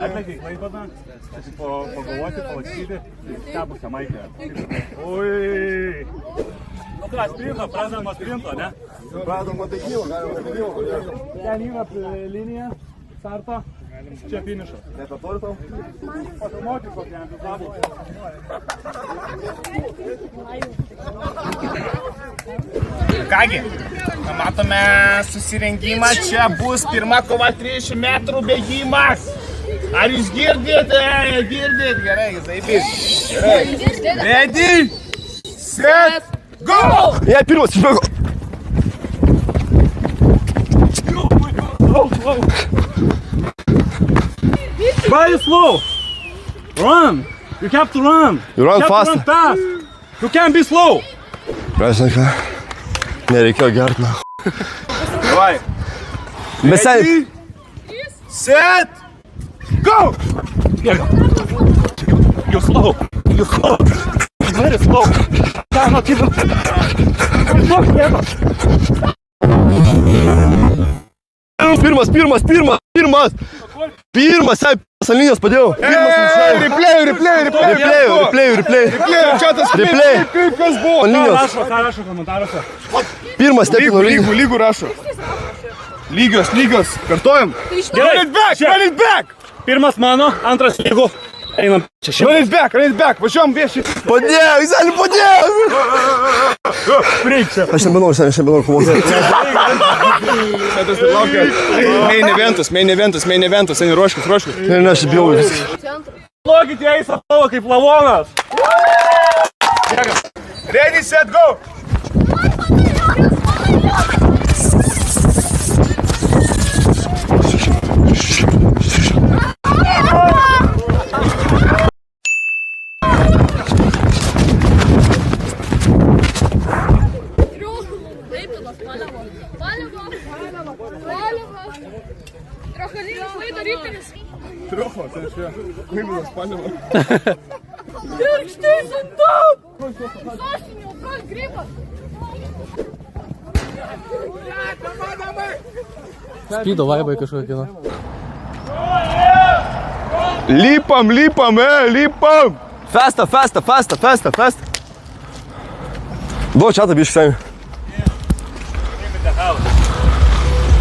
Atlekiai Klaipėdą, pagalvoti, palakstyti, stebusią Maikę. Ui! Nu ką, sprinto, pradedam nuo sprinto, ne? Pradedam nuo bėgimo, galima bėgimo. Ten yra linija, starto, čia finišas. Nepatori tau? Pasimokys kokią epizodų. Kągi, matome susirengimą, čia bus pirma kova 300 metrų bėgimas. Ar jūs girdite? Girdit? Gerai, zaibys. Gerai. Ready, set, go! Jei, pirmas išbėgo. Very slow. Run. You have to run. You run fast. Run fast. You can't be slow. Prašinka. Nereikėjo gert, na. Давай. Bet sen. Set, go! You slow. You slow. Very slow. Cannot even. Pirmas, sen, pasalinės padėjau. Replay. Čia tas replay. Kaip kas buvo? Ką rašo komentaruose? Pirmas, stepino lygų. Lygų rašo. Lygios. Kartojam. Gerai. Run it back. Pirmas mano, antras lygų. Einam. Run it back. Važiuom vieši. Padėjau, Izraelį padėjau. Priekšė. Aš nebenau kovoti. Šitas tai laukia. Main eventas. Eini ruoškis. Ne, aš bijau viską. Logite eis atpalo kaip lavonas. Ready, set, go! Трохо, це ще Климина спалював. Virkštai sundau! Sostinio, kas grybas? Spydo vaibai kažkokie, nu. Lipam! Festa. Duok čia tą biškį sami.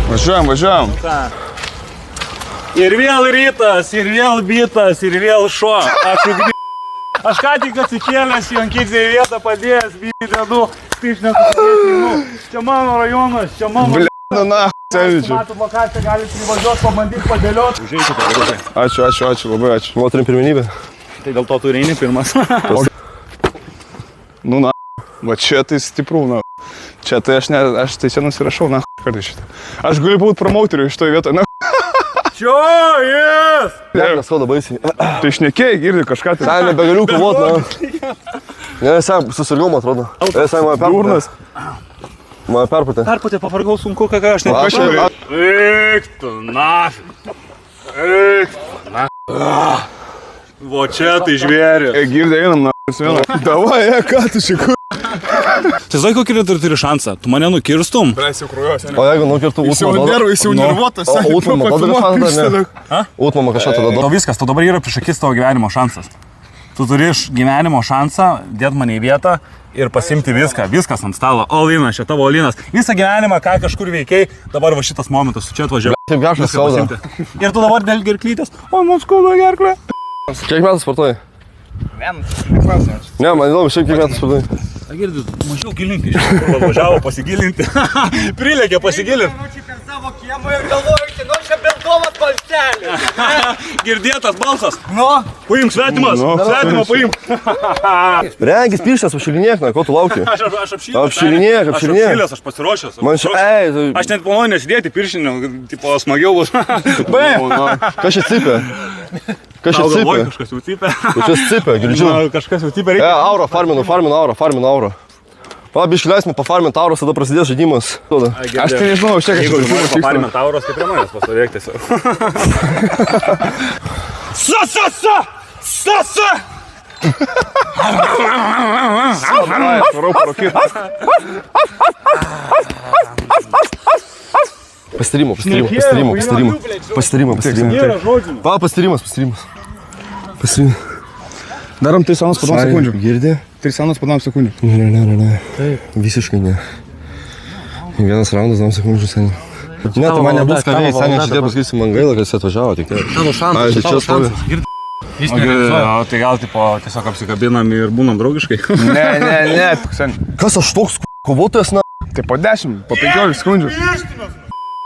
Važiuojam. Ir vėl rytas, ir vėl bitas, ir vėl šuo. Aš ką tik atsikėlęs į Ankidį vietą padėjęs, dedu, pišnės susitikinų. Čia mano rajonas, čia mano... Bliūna, na, Sevičiu. Matot lokaciją, galite privažiuoti, pabandyti padėlioti. Užeikite, vyrukai. Ačiū, labai ačiū. Nu, turim pirmenybę. Tai dėl to tu reini pirmas. Nu, na, va čia tai stiprų, na. Čia tai aš tai čia nusirašau, na, kartai šitą. Aš galiu būti promoteriu iš toje vietoje, na. Čia jis! Perkas skauda baisiai. Tai šnekėjai, girdi kažką tai. Sen, nebegaliu kovoti, na. Ne, sen, susirgau, man atrodo. Sen, mane perputė. Mane perputė. Perputė, pavargau sunku, ką aš net Aš jau... Eik tu, na. Vo čia tai žvėris. Girdi, einam, na, prisimenam. Davai, ką tu šiku? Tai žinai, kokį turi šansą? Tu mane nukirstum? Prasi ukruojuosi, ne? O jeigu nukirtų Utmama, Jis jau nervuotas. O Utmama tada šansą, ne? Utmama kažką tada O viskas, tu dabar yra prieš akis tavo gyvenimo šansas. Tu turi iš gyvenimo šansą dėt mane į vietą ir pasimti viską. Viskas ant stalo. All-inas, čia tavo all-inas. Visą gyvenimą, ką kažkur veikiai, dabar va šitas momentas, tu čia atvažiavai. Taip gašas skauda. Ir tu dabar dėl gerklytės. O, man skauda gerklė. Kiek metų sportuoji? Ne, man įdomu, šiaip kiek metų sportuoji. Girdi, mažiau gilinti, iš tikrųjų važiavo pasigilinti. Prilėkė pasigilinti. Čia per savo kiemą ir galvojate, nu čia Belkovas balselė. Girdėtas balsas. Nu? Paimk svetimas. Svetimą paimk. Rengis pirštas, apšilinėk, na, ko tu lauki? Aš apšilęs. Apšilinėk. Aš apšilęs, aš pasiruošęs. Man čia, Aš net planuoju nesidėti piršinių, tipo smagiau bus. Kas čia cipė? Kažkas jau cipė. Kažkas cipė, girdžiu. Kažkas jau cipė reikia. Aurą, farminu aurą. Pa, biškį leisime pafarminti auros, tada prasidės žaidimas. Aš tai nežinau, aš čia kažkaip. Jeigu nori pafarminti auros, tai prie manęs pastovėk tiesiog. Sa! Varau parokit. Pastarimo. Nėra žodžių. Pastarimo. Darom 3 sekundes po 2 sekundžių. Girdi? 3 sekundes po 2 sekundžių. Ne. Visiškai ne. Vienas raundas 2 sekundžių, seniai. Ne, tai man nebus ką veikia, seniai, šitie pasakysiu, man gaila, kad jis atvažiavo, tik tiek. Tavo šansas, tavo šansas. Jis nerealizuoja. Tai gal tipo tiesiog apsikabinam ir būnam draugiškai. Ne, seniai. Kas aš toks kovotojas, na? Tai po 10, po 15 sekundžių.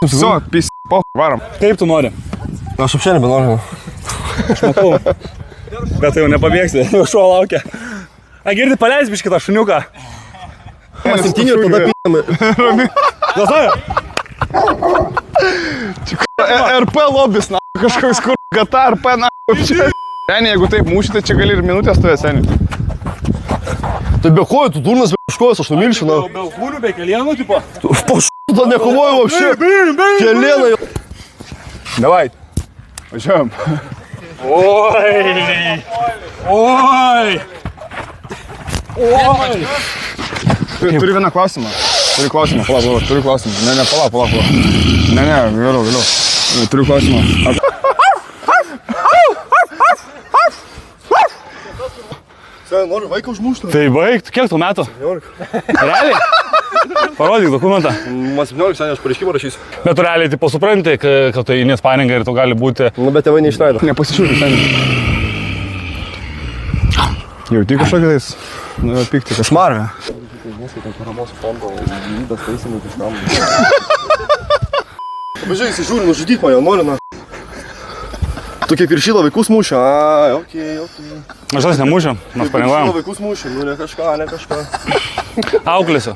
Viso, pis, varom. Kaip tu nori? Aš apšiai nebenoriu. Aš matau. Bet tai jau nepabėgsi, jau šuo laukia. Girdi, paleis biškį tą šuniuką. Septynių ir tada p***ame. RP lobis, na, kažkoks kur gata RP, na, čia. Seniai, jeigu taip mušite, čia gali ir minutės stovėti, seniai. Tai be kojų, tu durnas be škojas, aš numilšiu, na. Be kūrių, be kelienų, tipo. Po š***ą nekovoju apšiai. Kelieną jau. Davai, važiuojam. Oi! Turiu vieną klausimą. Palauk, turiu klausimą. Ne, palauk. Ne, vėliau. Turiu klausimą. Seniai, noriu vaiką užmušti. Tai baig, kiek tau metų? 17. Realiai? Parodyk dokumentą. Man 17, seniai, aš pareiškimą rašysiu. Bet tu realiai tipo supranti, kad tai nespaninga ir tu gali būti... Nu, bet tėvai neišleido. Nepasišiūrė, seniai. Jauti kažkokį tais, nu, pykti, kas marvė. Važiai, jis žiūri, nužudyk mane, nori, na. Tu kaip ir šilą vaikus mušia, okei. Aš tas nemušiam, mes pareigojam. Šilą vaikus mušia, nu ne kažką. Auklėsiu.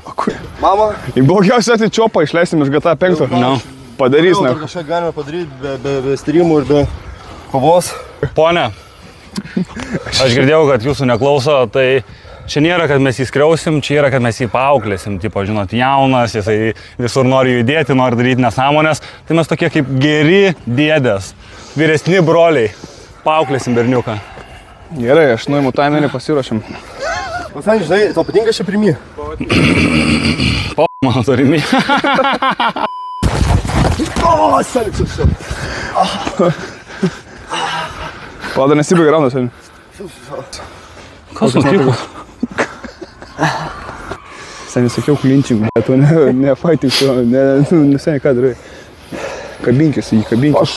Mama. Į blogiausią atveju čiopą išleisim iš GTA 5. No. Padarys, ne. Kažką galime padaryti be streamų ir be kovos. Pone, aš girdėjau, kad jūsų neklauso, tai čia nėra, kad mes jį skriausim, čia yra, kad mes jį paauklėsim. Tipo, žinot, jaunas, jisai visur nori judėti, nori daryti nesąmonės. Tai mes tokie kaip geri dėdės, vyresni broliai. Paauklėsim berniuką. Gerai, aš nuimu taimerį, pasiruošiam. O sen, žinai, tau patinka šia primi? Mano turimi. O, seniai. Lada nesibaigia raundas, seniai. Kas nutiko? Seniai sakiau klinčing, bet tu ne fighting, seniai ką darai. Kabinkis į jį, kabinkis.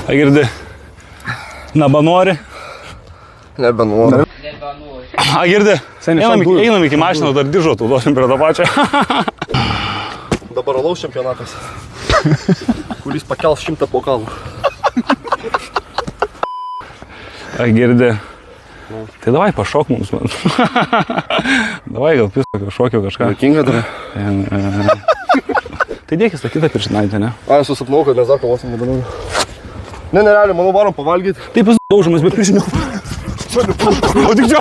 Girdi, nebenori? Nebenori. Girdi, Seniai, einam iki mašiną, dar diržo tu duosim prie tą pačią. Dabar alaus čempionatas, kuris pakels 100 pokalų. Girdi, tai davai pašok mums, man. Davai gal pistokio šokio kažką. Juokinga dar. Tai dėkis tą kitą pirštinaitę, ne? Aš susapnau, kad mes dar kovosim dabar. Ne, nerealiai, manau, varom pavalgyti. Taip jis daužomas, bet priešiniu. O tik čia!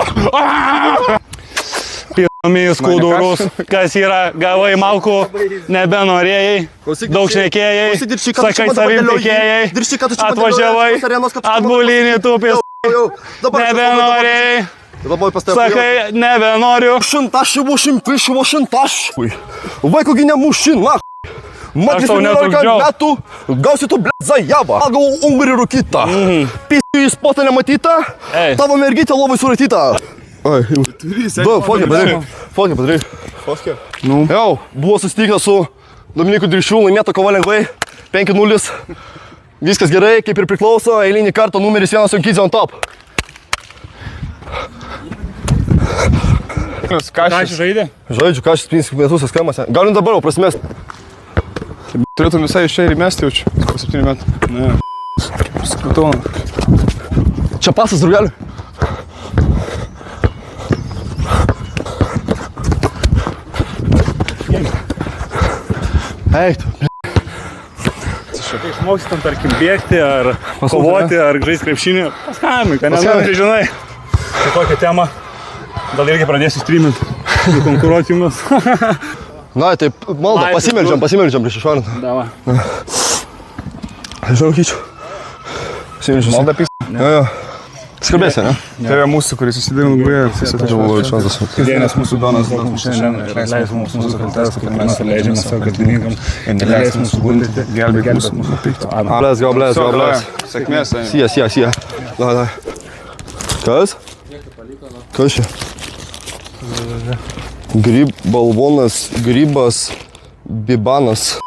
Pirmami skudurus, kas yra, gavai malkų, nebenorėjai, daug šnekėjai, sakai savim tikėjai, atvažiavai, atbulinį tupis, nebenorėjai, sakai nebenoriu. Šimtaš. Vaikogi nemuši, na. Mat 17 metų, gausi tu, blėt, zajabą. Gavau ungarį rūkytą. Pisiu į spotą nematytą, tavo mergytė lovai suratytą. Ai, jau. Fotkę padarai. Jau, buvo susitikę su Dominiku Diršiu, laimėta kova lengvai, 5-0. Viskas gerai, kaip ir priklauso, eilinį kartą numeris 1 Sunkidze on top. Kašį žaidė? Žaidžiu, Kašis 5 metus eskamasi. Galim dabar jau prasimest. Turėtum visai iš čia ir įmesti jaučiu, po 7 metų. Ne. Skatau. Čia pasas, draugelį. Eik tu. Kai išmoksi tam, tarkim, bėgti, ar kovoti, ar žaisti krepšinį, paskambink, nenori, žinai. Tai tokia tema, gal irgi pradėsiu streamint, konkuruoti jums. Na, tai malda, pasimeldžiam prieš išvarint. Davai. Žinau, kyčiu. Pasimeldžiam. Malda pis. Jo. Skambėsi, ne? Tėvė mūsų, kuris susidėjo labai. Galvoju, šventas. Kasdienis mūsų donas duok mums šiandien ir atleisk mums mūsų kaltes, kaip mes atleidžiame savo kaltininkam ir neleisk mūsų gundyti, gelbėk mūsų pikto. Amen. Bless, God bless. Sėkmės. Sija. Davai. Kas? Kas čia? Balvonas, grybas, bibanas.